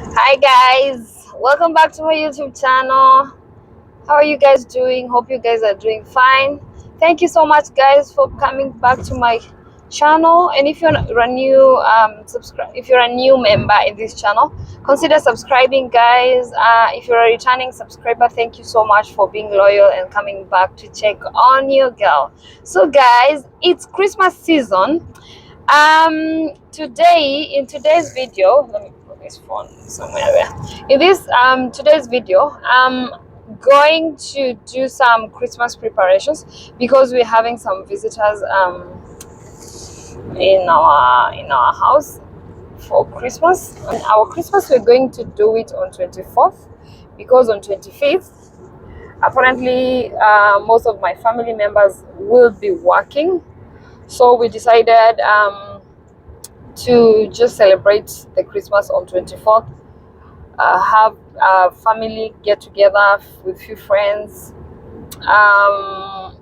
Hi guys, welcome back to my YouTube channel. How are you guys doing? Hope you guys are doing fine. Thank you so much guys for coming back to my channel. And if you're a new if you're a new member in this channel, consider subscribing guys. If you're a returning subscriber, thank you so much for being loyal and coming back to check on your girl. So guys, it's Christmas season. In today's video, let me put this phone somewhere there. In this today's video, I'm going to do some Christmas preparations because we're having some visitors in our house for Christmas. And our Christmas, we're going to do it on 24th because on 25th apparently most of my family members will be working, so we decided to just celebrate the Christmas on 24th, have a family get together with few friends.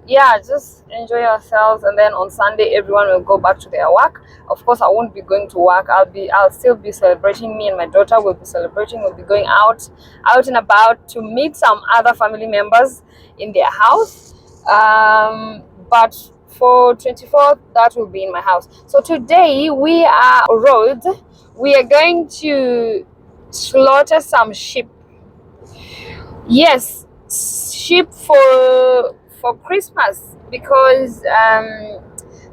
Yeah, just enjoy ourselves, and then on Sunday everyone will go back to their work. Of course, I won't be going to work. I'll still be celebrating. Me and my daughter will be celebrating. We'll be going out and about to meet some other family members in their house. But for 24th, that will be in my house. So today we are on road. We are going to slaughter some sheep. Yes, sheep for Christmas, because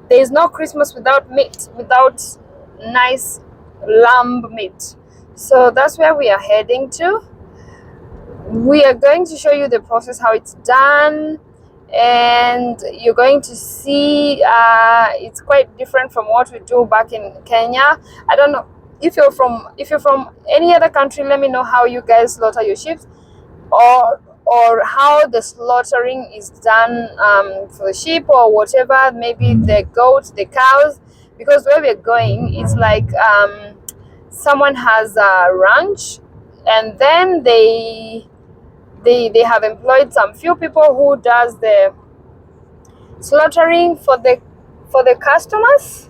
there's no Christmas without meat, without nice lamb meat. So that's where we are heading to. We are going to show you the process, how it's done, and you're going to see it's quite different from what we do back in Kenya. I don't know if you're from any other country. Let me know how you guys slaughter your sheep, or how the slaughtering is done for the sheep or whatever, maybe the goats, the cows, because where we're going, it's like someone has a ranch, and then they have employed some few people who does the slaughtering for the customers.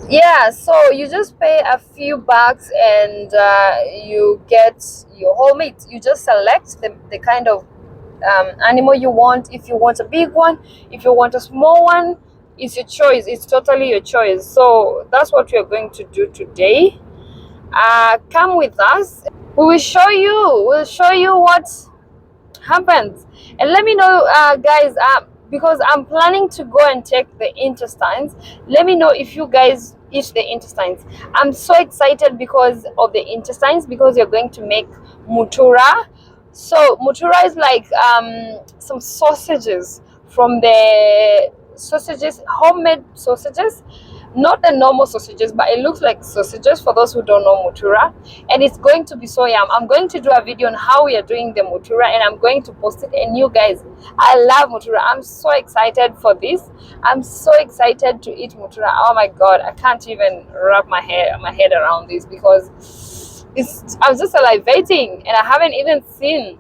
Yeah, so you just pay a few bucks and you get your whole meat. You just select the kind of animal you want. If you want a big one, if you want a small one, it's your choice. It's totally your choice. So that's what we are going to do today. Come with us. We'll show you what happens, and let me know guys, because I'm planning to go and take the intestines. Let me know if you guys eat the intestines. I'm so excited because of the intestines, because you're going to make mutura. So mutura is like some sausages from the homemade sausages, not the normal sausages, but it looks like sausages for those who don't know mutura. And it's going to be so yum. I'm going to do a video on how we are doing the mutura, and I'm going to post it. And you guys, I love mutura. I'm so excited for this. I'm so excited to eat mutura. Oh my god, I can't even wrap my head around this, because I'm just salivating, and I haven't even seen.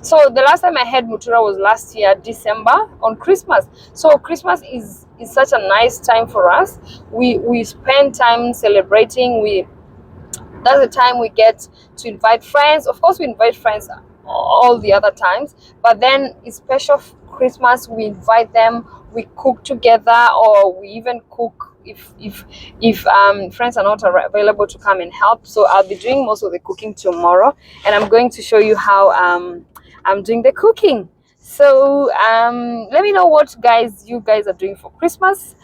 So the last time I had mutura was last year, December, on Christmas. So Christmas is such a nice time for us. We spend time celebrating. That's the time we get to invite friends. Of course, we invite friends all the other times, but then it's special Christmas. We invite them. We cook together, or we even cook if friends are not available to come and help. So I'll be doing most of the cooking tomorrow, and I'm going to show you how I'm doing the cooking. So let me know what you guys are doing for Christmas.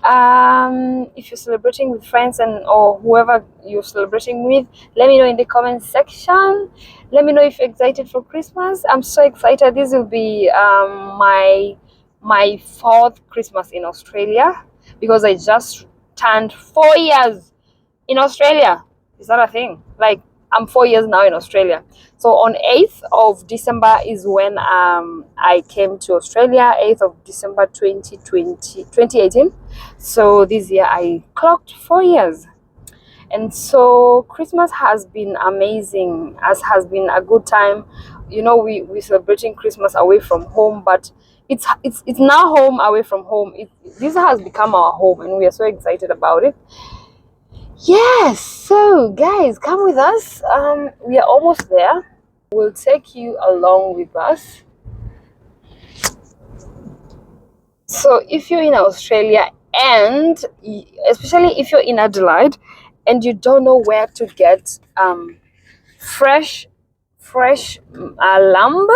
If you're celebrating with friends or whoever you're celebrating with, let me know in the comment section. Let me know if you're excited for Christmas. I'm so excited. This will be my fourth Christmas in Australia, because I just turned 4 years in Australia. Is that a thing? Like, I'm 4 years now in Australia. So on 8th of December is when I came to Australia, 8th of December 2018. So this year I clocked 4 years. And so Christmas has been amazing, as has been a good time. You know, we're celebrating Christmas away from home, but it's now home away from home. This has become our home, and we are so excited about it. Yes, so guys, come with us. We are almost there. We'll take you along with us. So if you're in Australia, and especially if you're in Adelaide and you don't know where to get fresh lamb,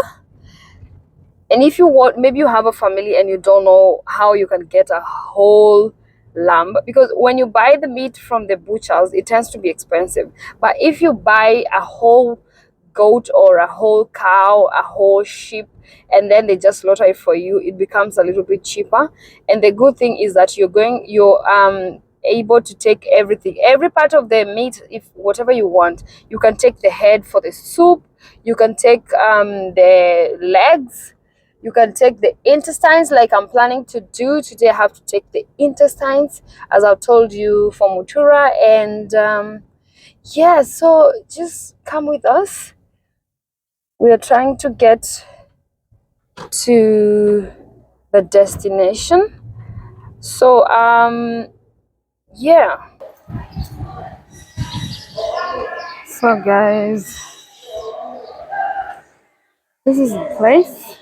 and if you want, maybe you have a family and you don't know how you can get a whole lamb, because when you buy the meat from the butchers it tends to be expensive, but if you buy a whole goat or a whole cow, a whole sheep, and then they just slaughter it for you, it becomes a little bit cheaper. And the good thing is that you're able to take everything, every part of the meat, if whatever you want. You can take the head for the soup, you can take the legs, you can take the intestines, like I'm planning to do today. I have to take the intestines, as I've told you, for mutura. And yeah, so just come with us. We are trying to get to the destination. So yeah. So guys, this is the place.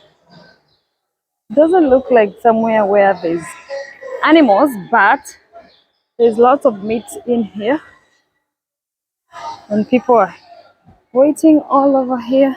Doesn't look like somewhere where there's animals, but there's lots of meat in here, and people are waiting all over here.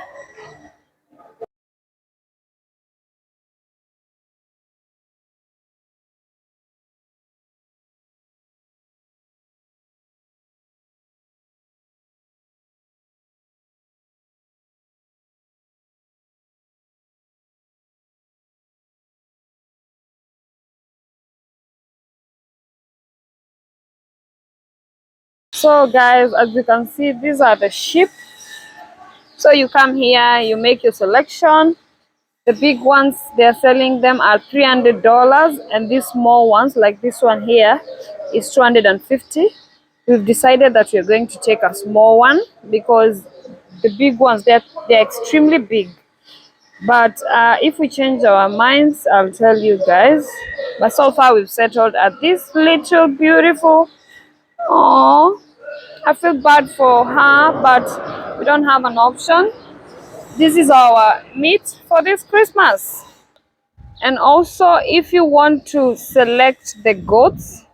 So guys, as you can see, these are the sheep. So you come here, you make your selection. The big ones, they're selling them at $300, and these small ones, like this one here, is 250. We've decided that we're going to take a small one because the big ones, they're extremely big. But if we change our minds, I'll tell you guys. But so far, we've settled at this little beautiful. Oh, I feel bad for her, but we don't have an option. This is our meat for this Christmas. And also, if you want to select the goats,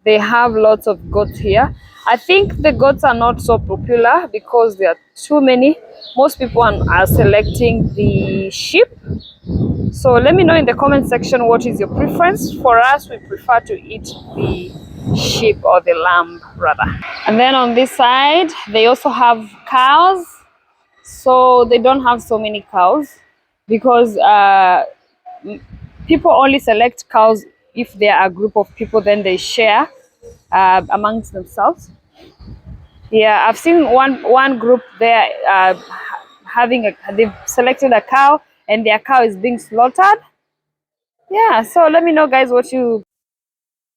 they have lots of goats here. I think the goats are not so popular because there are too many. Most people are selecting the sheep. So let me know in the comment section what is your preference. For us, we prefer to eat the sheep, or the lamb rather. And then on this side, they also have cows. So they don't have so many cows because people only select cows if they are a group of people, then they share amongst themselves. Yeah, I've seen one group there they've selected a cow and their cow is being slaughtered. Yeah, so let me know guys what you.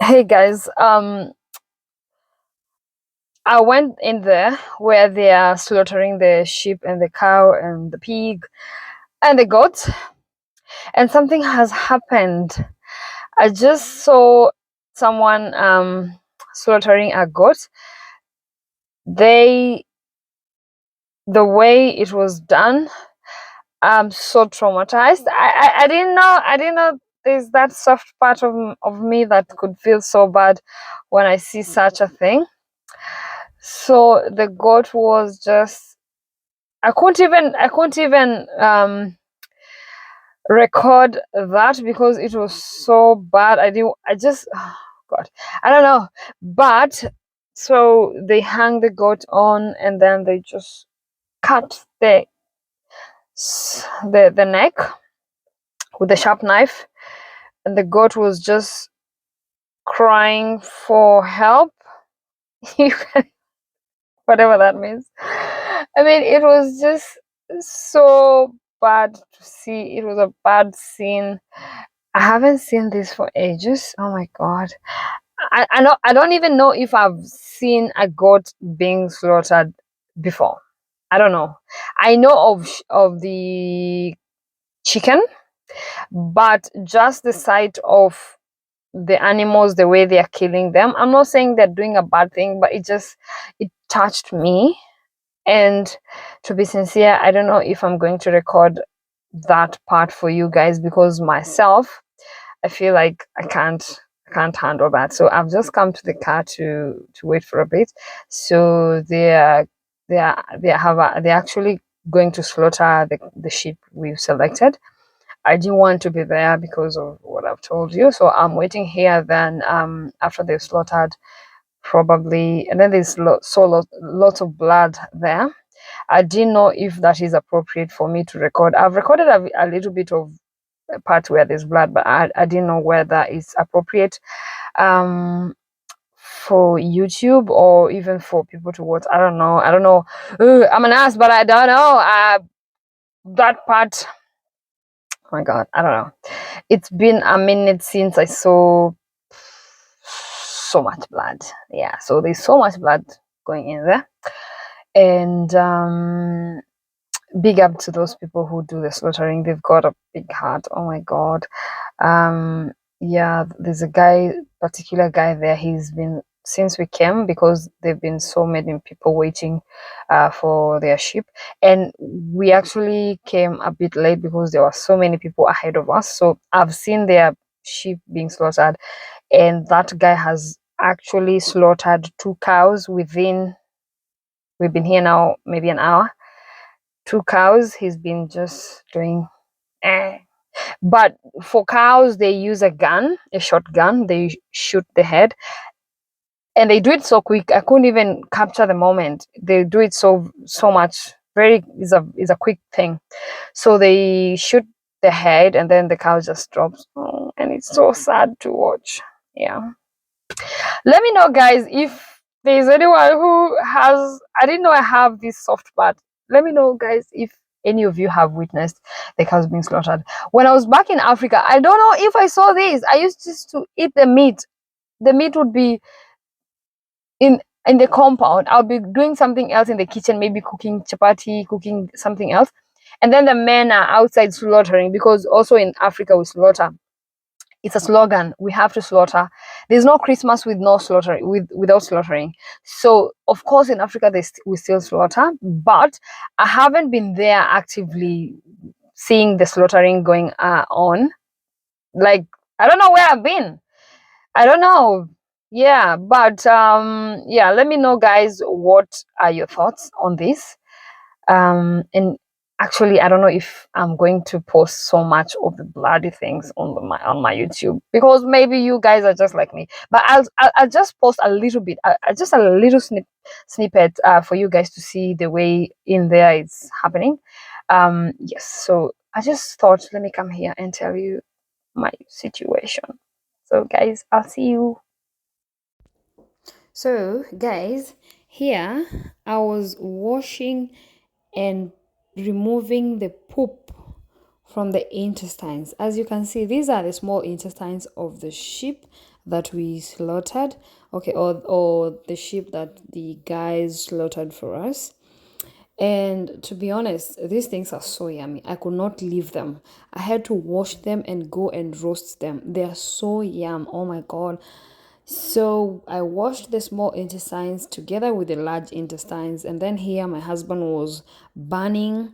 Hey guys, I went in there where they are slaughtering the sheep and the cow and the pig and the goat, and something has happened. I just saw someone slaughtering a goat. They The way it was done, I'm so traumatized. I didn't know there's that soft part of me that could feel so bad when I see such a thing. So the goat was just, I couldn't even record that because it was so bad. I just oh God, I don't know. But so they hang the goat on and then they just cut the neck with a sharp knife, and the goat was just crying for help. Whatever that means. I mean, it was just so bad to see. It was a bad scene. I haven't seen this for ages. Oh my God. I don't even know if I've seen a goat being slaughtered before. I don't know. I know of the chicken, but just the sight of the animals, the way they are killing them. I'm not saying they're doing a bad thing, but it touched me. And to be sincere, I don't know if I'm going to record that part for you guys, because myself, I feel like I can't handle that. So I've just come to the car to wait for a bit. So they're actually going to slaughter the sheep we've selected. I didn't want to be there because of what I've told you. So I'm waiting here. Then after they've slaughtered, probably, and then there's lots of blood there. I didn't know if that is appropriate for me to record. I've recorded a little bit of a part where there's blood, but I didn't know whether it's appropriate for YouTube or even for people to watch. I don't know. I don't know. Ugh, I'm an ass, but I don't know. That part, oh my God, I don't know. It's been a minute since I saw so much blood. Yeah, so there's so much blood going in there. And big up to those people who do the slaughtering. They've got a big heart. Oh my God. Yeah, there's a particular guy there. He's been, since we came, because there've been so many people waiting for their sheep, and we actually came a bit late because there were so many people ahead of us. So I've seen their sheep being slaughtered, and that guy has actually slaughtered 2 cows within, we've been here now maybe an hour. 2 cows, he's been just doing eh. But for cows, they use a gun, a shotgun. They shoot the head, and they do it so quick. I couldn't even capture the moment. They do it so much. Very is a quick thing. So they shoot the head, and then the cow just drops. Oh, and it's so sad to watch. Yeah. Let me know, guys, if there's anyone who has. I didn't know I have this soft part. Let me know, guys, if any of you have witnessed the cows being slaughtered. When I was back in Africa, I don't know if I saw this. I used just to eat the meat. The meat would be in the compound. I'll be doing something else in the kitchen, maybe cooking chapati, cooking something else, and then the men are outside slaughtering, because also in Africa we slaughter. It's a slogan. We have to slaughter. There's no Christmas with no slaughtering, without slaughtering. So of course in Africa we still slaughter, but I haven't been there actively seeing the slaughtering going on. Like, I don't know where I've been. I don't know. Yeah, but yeah, let me know, guys, what are your thoughts on this? And actually, I don't know if I'm going to post so much of the bloody things on my YouTube, because maybe you guys are just like me. But I'll just post a little bit, just a little snippet for you guys to see the way in there it's happening. Yes, so I just thought, let me come here and tell you my situation. So guys, I'll see you. So guys, here I was washing and removing the poop from the intestines. As you can see, these are the small intestines of the sheep that we slaughtered, okay, or the sheep that the guys slaughtered for us. And to be honest, these things are so yummy. I could not leave them. I had to wash them and go and roast them. They are so yum. Oh my God. So I washed the small intestines together with the large intestines, and then here my husband was burning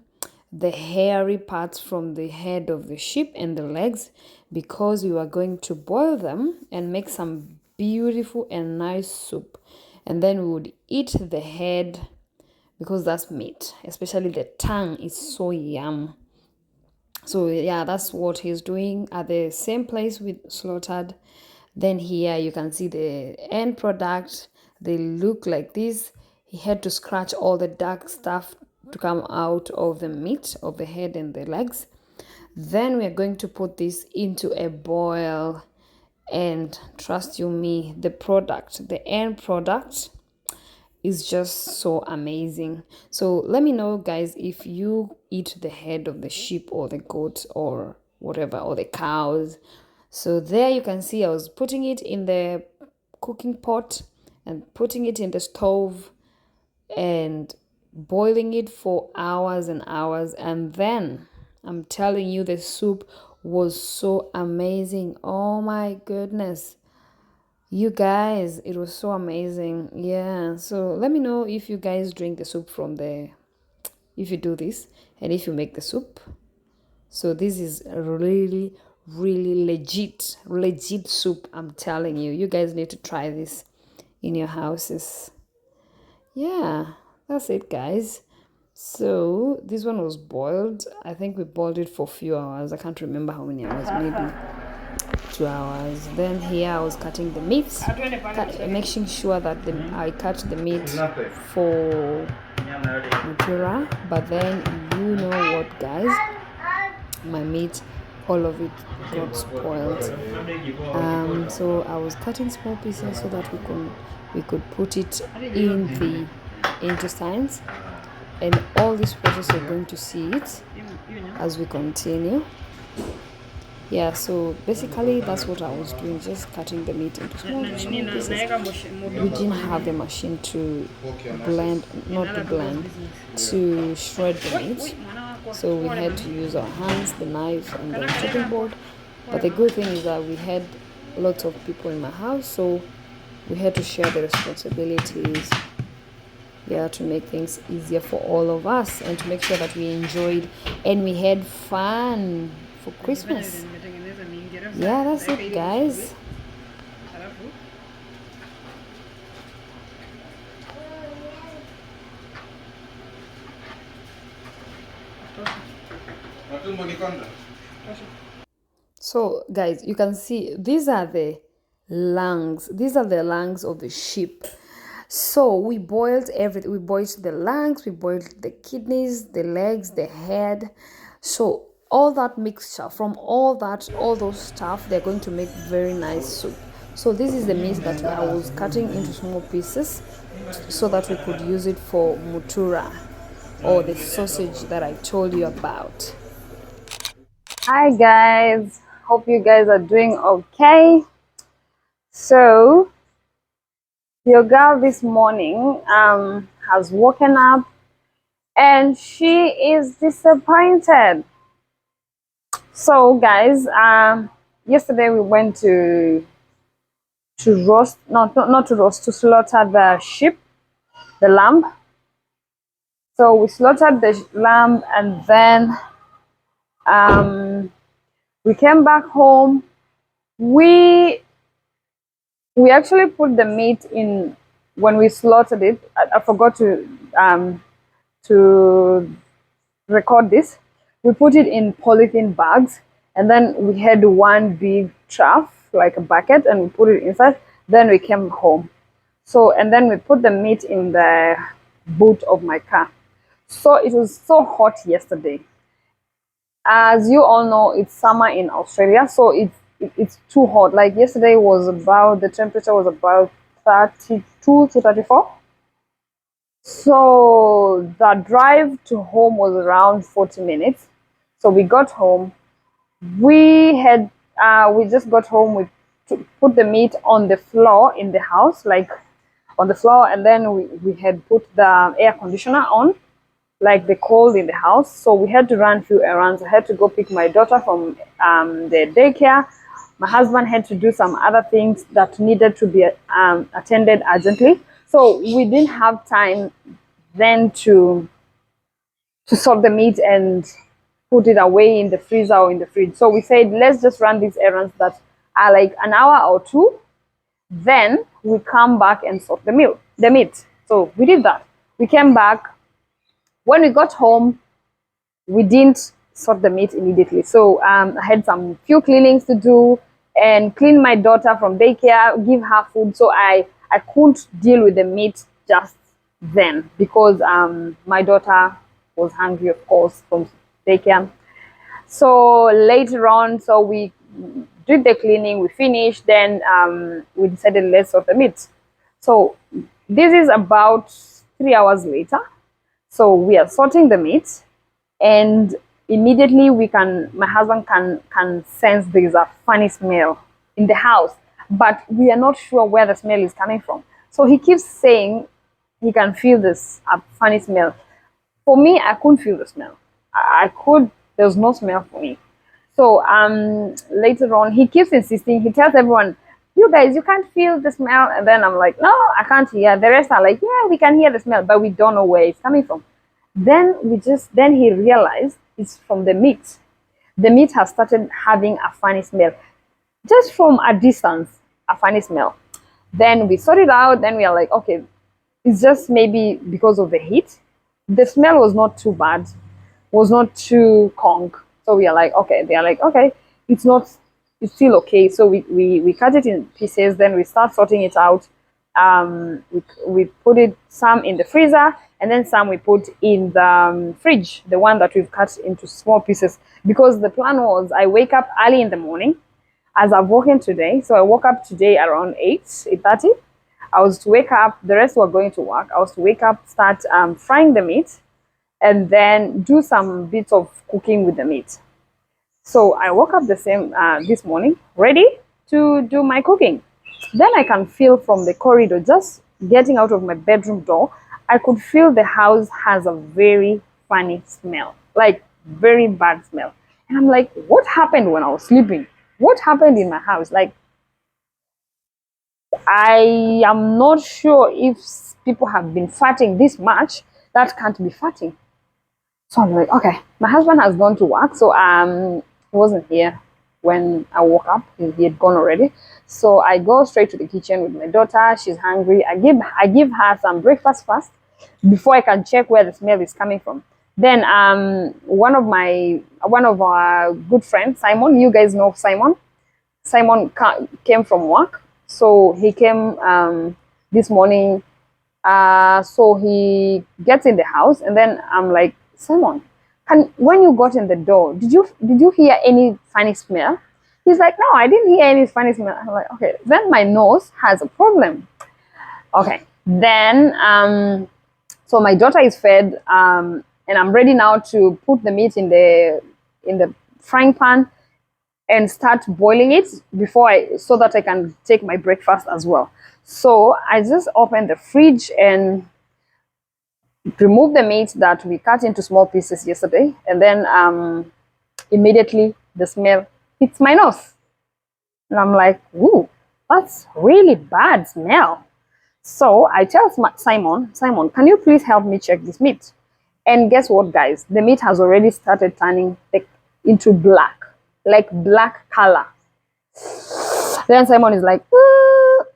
the hairy parts from the head of the sheep and the legs, because we were going to boil them and make some beautiful and nice soup. And then we would eat the head, because that's meat, especially the tongue is so yum. So yeah, that's what he's doing at the same place we slaughtered. Then here you can see the end product. They look like this. He had to scratch all the dark stuff to come out of the meat of the head and the legs. Then we are going to put this into a boil, and trust you me, the end product is just so amazing. So let me know, guys, if you eat the head of the sheep or the goat or whatever, or the cows. So there you can see I was putting it in the cooking pot and putting it in the stove and boiling it for hours and hours, and then I'm telling you, the soup was so amazing. Oh my goodness. You guys, it was so amazing. Yeah. So let me know if you guys drink the soup from there, if you do this, and if you make the soup. So this is really, really legit soup. I'm telling you. You guys need to try this in your houses. Yeah, that's it, guys. So this one was boiled. I think we boiled it for a few hours. I can't remember how many hours, maybe 2 hours. Then here I was cutting the meat, making sure that I cut the meat for mutura. But then you know what, guys, my meat, all of it got spoiled. So I was cutting small pieces so that we could put it in the intestines, and all this process you're going to see it as we continue. Yeah, so basically that's what I was doing, just cutting the meat into small pieces. We didn't have the machine to blend, not to blend, to shred the meat. So we had to use our hands, the knife, and the chopping board. But the good thing is that we had lots of people in my house, so we had to share the responsibilities. Yeah, to make things easier for all of us and to make sure that we enjoyed and we had fun for Christmas. Yeah, that's it, guys. So, guys, you can see these are the lungs. These are the lungs of the sheep. So we boiled everything. We boiled the lungs, we boiled the kidneys, the legs, the head. So all that mixture from all those stuff, they're going to make very nice soup. So this is the meat that I was cutting into small pieces so that we could use it for mutura, or the sausage that I told you about. Hi guys, hope you guys are doing okay. So your girl this morning has woken up and she is disappointed. So guys, yesterday we went to roast, not to roast, to slaughter the sheep, the lamb. So we slaughtered the lamb, and then we came back home. We we actually put the meat in when we slaughtered it. I forgot to record this. We put it in polythene bags, and then we had one big trough, like a bucket, and we put it inside. Then we came home. So, and then we put the meat in the boot of my car. So it was so hot yesterday. As you all know, it's summer in Australia, so it's too hot. Like yesterday was about, the temperature was about 32 to 34. So the drive to home was around 40 minutes. So we got home. We just got home. We put the meat on the floor in the house, like on the floor, and then we had put the air conditioner on, like the cold in the house. So we had to run a few errands. I had to go pick my daughter from the daycare. My husband had to do some other things that needed to be attended urgently. So we didn't have time then to salt the meat and put it away in the freezer or in the fridge. So we said, let's just run these errands that are like an hour or two. Then we come back and salt the meat. So we did that. We came back. When we got home, we didn't sort the meat immediately. So I had some few cleanings to do and clean my daughter from daycare, give her food. So I couldn't deal with the meat just then because my daughter was hungry, of course, from daycare. So later on, so we did the cleaning, we finished, then we decided let's sort the meat. So this is about 3 hours later. So we are sorting the meat, and immediately my husband can sense there is a funny smell in the house, but we are not sure where the smell is coming from. So he keeps saying he can feel this funny smell. For me, I couldn't feel the smell. I could, there was no smell for me. So later on, he keeps insisting. He tells everyone, "You guys, you can't feel the smell." And then I'm like, "No, I can't hear." The rest are like, "Yeah, we can hear the smell, but we don't know where it's coming from." Then he realized it's from the meat. The meat has started having a funny smell, just from a distance, a funny smell. Then we sort it out. Then we are like, okay, it's just maybe because of the heat. The smell was not too bad, was not too conk. So we are like, okay, they are like, okay, it's not, it's still okay. So we cut it in pieces, then we start sorting it out. We put it some in the freezer, and then some we put in the fridge, the one that we've cut into small pieces. Because the plan was I wake up early in the morning, as I've woken today. So I woke up today around 8:30. I was to wake up, the rest were going to work. I was to wake up, start frying the meat, and then do some bits of cooking with the meat. So I woke up the same this morning, ready to do my cooking. Then I can feel from the corridor, just getting out of my bedroom door, I could feel the house has a very funny smell, like very bad smell. And I'm like, what happened when I was sleeping? What happened in my house? Like, I am not sure if people have been farting this much. That can't be farting. So I'm like, okay, my husband has gone to work, so he wasn't here when I woke up. He had gone already. So I go straight to the kitchen with my daughter. She's hungry. I give her some breakfast first before I can check where the smell is coming from. Then one of our good friends, Simon. You guys know Simon. Simon came from work, so he came this morning. So he gets in the house, and then I'm like, Simon, when you got in the door, did you hear any funny smell? He's like, no, I didn't hear any funny smell. I'm like, okay, then my nose has a problem. Okay, then so my daughter is fed, and I'm ready now to put the meat in the frying pan and start boiling it so that I can take my breakfast as well. So I just opened the fridge and remove the meat that we cut into small pieces yesterday, and then immediately the smell hits my nose, and I'm like, "Ooh, that's really bad smell." So I tell Simon, can you please help me check this meat? And guess what, guys? The meat has already started turning into black, like black color. Then Simon is like,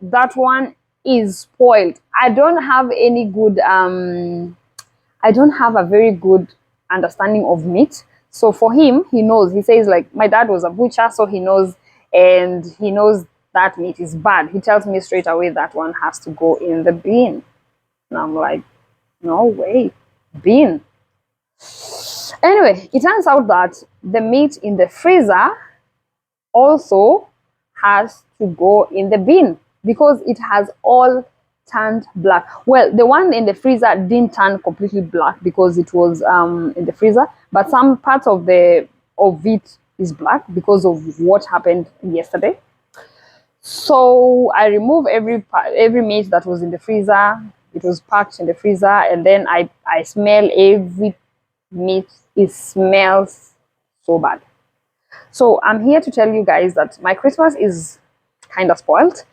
that one is spoiled. I don't have a very good understanding of meat. So for him, he knows. He says, like, my dad was a butcher, so he knows, and he knows that meat is bad. He tells me straight away that one has to go in the bin. And I'm like, no way, bin. Anyway, it turns out that the meat in the freezer also has to go in the bin because it has all turned black. Well, the one in the freezer didn't turn completely black because it was in the freezer, but some parts of it is black because of what happened yesterday. So I remove every meat that was in the freezer. It was packed in the freezer, and then I smell every meat. It smells so bad. So I'm here to tell you guys that my Christmas is kind of spoiled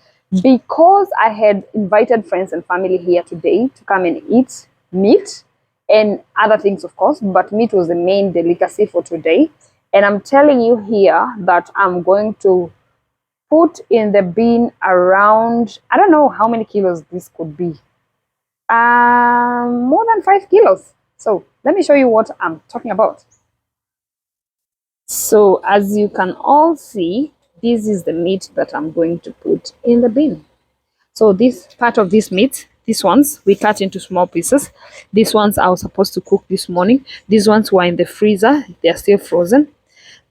because I had invited friends and family here today to come and eat meat and other things, of course, but meat was the main delicacy for today. And I'm telling you here that I'm going to put in the bin around, I don't know how many kilos this could be. More than 5 kilos. So let me show you what I'm talking about. So as you can all see, this is the meat that I'm going to put in the bin. So this part of this meat, these ones, we cut into small pieces. These ones I was supposed to cook this morning. These ones were in the freezer. They are still frozen.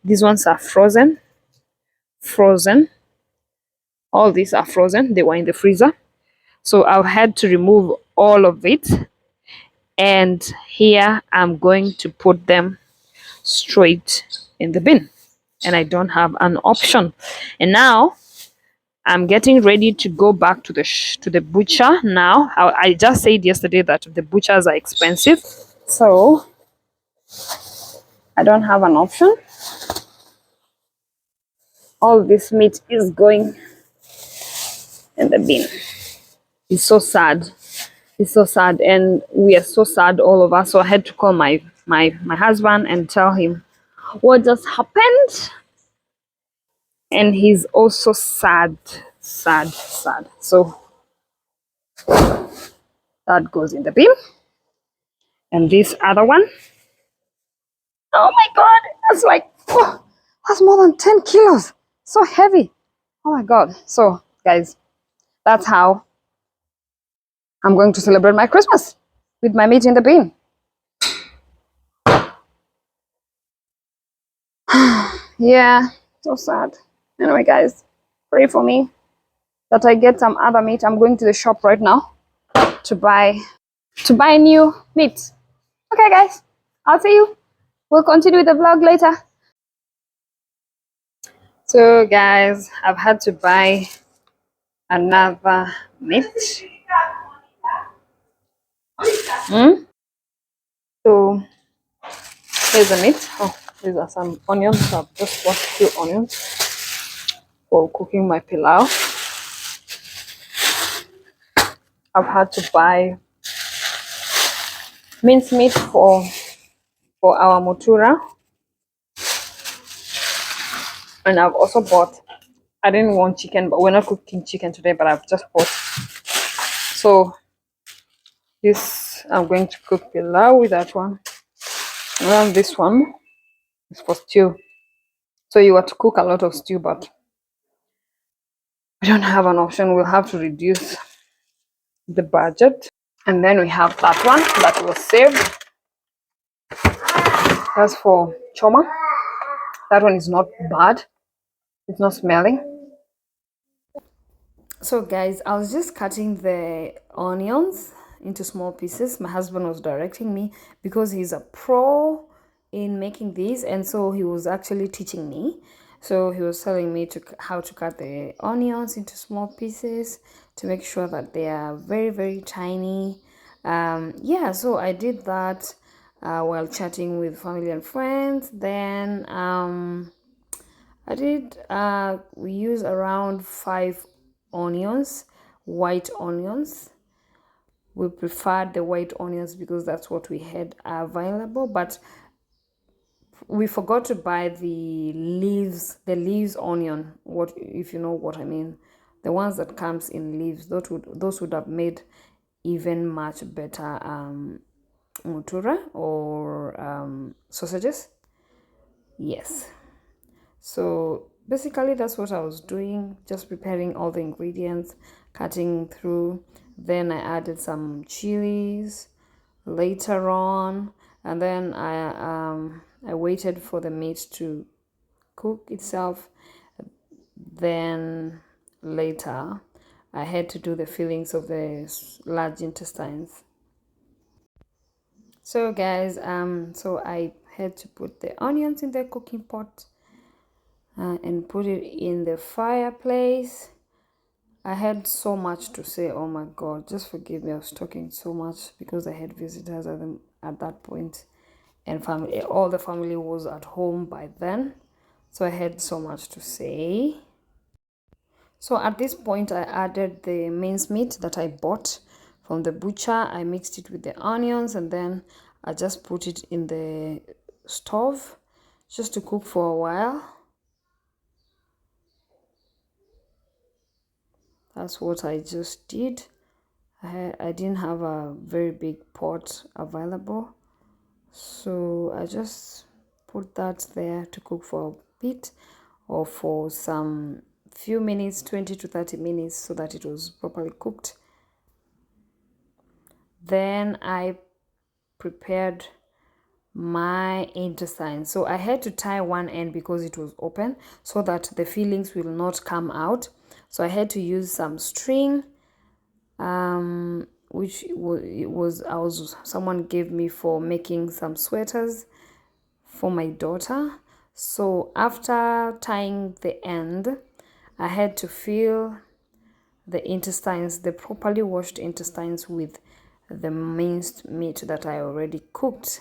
These ones are frozen. Frozen. All these are frozen. They were in the freezer. So I've had to remove all of it. And here I'm going to put them straight in the bin. And I don't have an option. And now I'm getting ready to go back to the butcher now. I just said yesterday that the butchers are expensive, so I don't have an option. All this meat is going in the bin. It's so sad. It's so sad, and we are so sad, all of us. So I had to call my husband and tell him what just happened, and he's also sad, sad, sad. So that goes in the bin, and this other one, oh my god, that's like, oh, that's more than 10 kilos. So heavy. Oh my god. So guys, that's how I'm going to celebrate my Christmas, with my meat in the bin. Yeah, so sad. Anyway, guys, pray for me that I get some other meat. I'm going to the shop right now to buy new meat. Okay, guys, I'll see you. We'll continue with the vlog later. So, guys, I've had to buy another meat. So, here's the meat. Oh, these are some onions. So I've just bought a few onions for cooking my pilau. I've had to buy minced meat for our mutura, and I've also bought. I didn't want chicken, but we're not cooking chicken today. But I've just bought. So this I'm going to cook pilau with that one. And then this one is for stew. So you want to cook a lot of stew, but we don't have an option. We'll have to reduce the budget. And then we have that one that was saved. That's for choma. That one is not bad. It's not smelling. So guys, I was just cutting the onions into small pieces. My husband was directing me because he's a pro in making these, and so he was actually teaching me. So he was telling me how to cut the onions into small pieces to make sure that they are very, very tiny. Yeah, so I did that while chatting with family and friends. Then we use around 5 onions, white onions. We preferred the white onions because that's what we had available, but we forgot to buy the leaves onion. What, if you know what I mean? The ones that comes in leaves. Those would have made even much better mutura or sausages. Yes. So basically that's what I was doing, just preparing all the ingredients, cutting through. Then I added some chilies later on, and then I waited for the meat to cook itself. Then later I had to do the fillings of the large intestines. So guys, so I had to put the onions in the cooking pot and put it in the fireplace. I had so much to say. Oh my god, just forgive me. I was talking so much because I had visitors at that point, and family. All the family was at home by then, so I had so much to say. So at this point, I added the mincemeat that I bought from the butcher. I mixed it with the onions, and then I just put it in the stove just to cook for a while. That's what I just did. I didn't have a very big pot available, so I just put that there to cook for a bit or for some few minutes, 20 to 30 minutes, so that it was properly cooked. Then I prepared my intestine. So I had to tie one end because it was open so that the fillings will not come out. So I had to use some string, which was someone gave me for making some sweaters for my daughter. So after tying the end, I had to fill the intestines, the properly washed intestines, with the minced meat that I already cooked.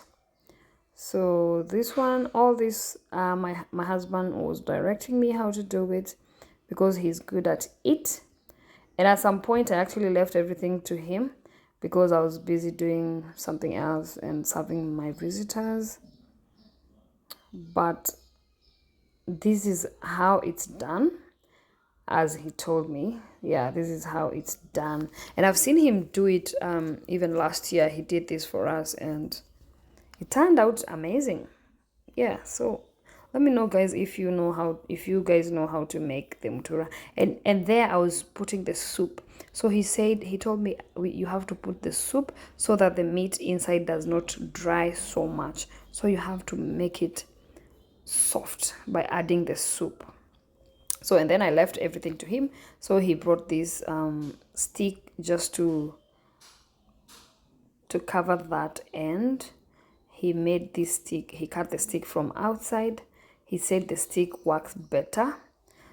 So this one, all this, my husband was directing me how to do it because he's good at it. And at some point, I actually left everything to him because I was busy doing something else and serving my visitors. But this is how it's done, as he told me. Yeah, this is how it's done. And I've seen him do it even last year. He did this for us and it turned out amazing. Yeah, so let me know, guys, if you guys know how to make the mutura. And there I was putting the soup. So he told me you have to put the soup so that the meat inside does not dry so much. So you have to make it soft by adding the soup. So and then I left everything to him. So he brought this stick just to cover that end. He made this stick, he cut the stick from outside. He said the stick works better,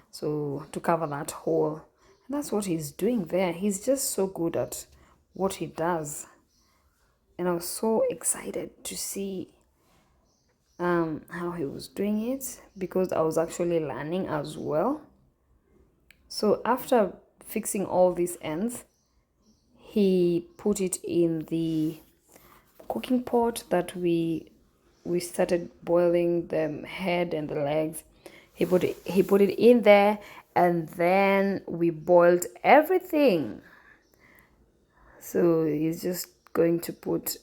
so to cover that hole. And that's what he's doing there. He's just so good at what he does. And I was so excited to see how he was doing it because I was actually learning as well. So after fixing all these ends, he put it in the cooking pot that we started boiling the head and the legs. He put it in there, and then we boiled everything. So he's just going to put,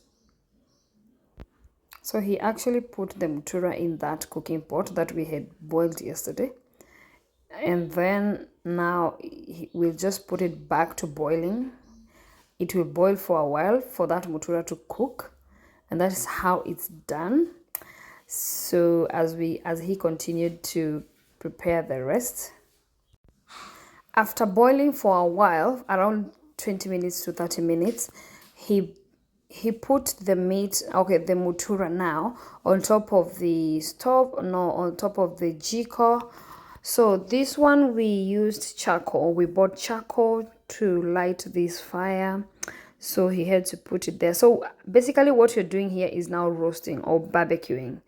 so he actually put the mutura in that cooking pot that we had boiled yesterday, and then now we'll just put it back to boiling. It will boil for a while for that mutura to cook, and that is how it's done. So as he continued to prepare the rest, after boiling for a while, around 20 minutes to 30 minutes, he put the meat, okay, the mutura now, on top of the stove, no, on top of the jiko. So this one we used charcoal. We bought charcoal to light this fire. So he had to put it there. So basically what you're doing here is now roasting or barbecuing.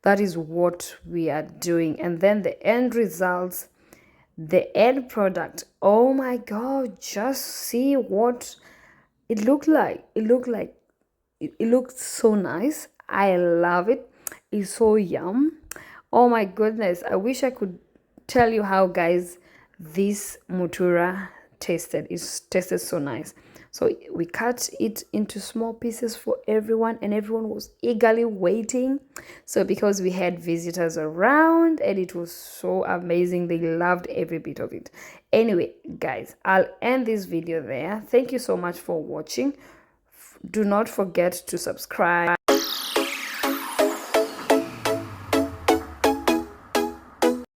That is what we are doing. And then the end results, the end product, oh my god, just see what it looked like. It looked so nice. I love it. It's so yum. Oh my goodness, I wish I could tell you how, guys, this mutura tasted. It tasted so nice. So we cut it into small pieces for everyone, and everyone was eagerly waiting. So because we had visitors around, and it was so amazing, they loved every bit of it. Anyway, guys, I'll end this video there. Thank you so much for watching. Do not forget to subscribe.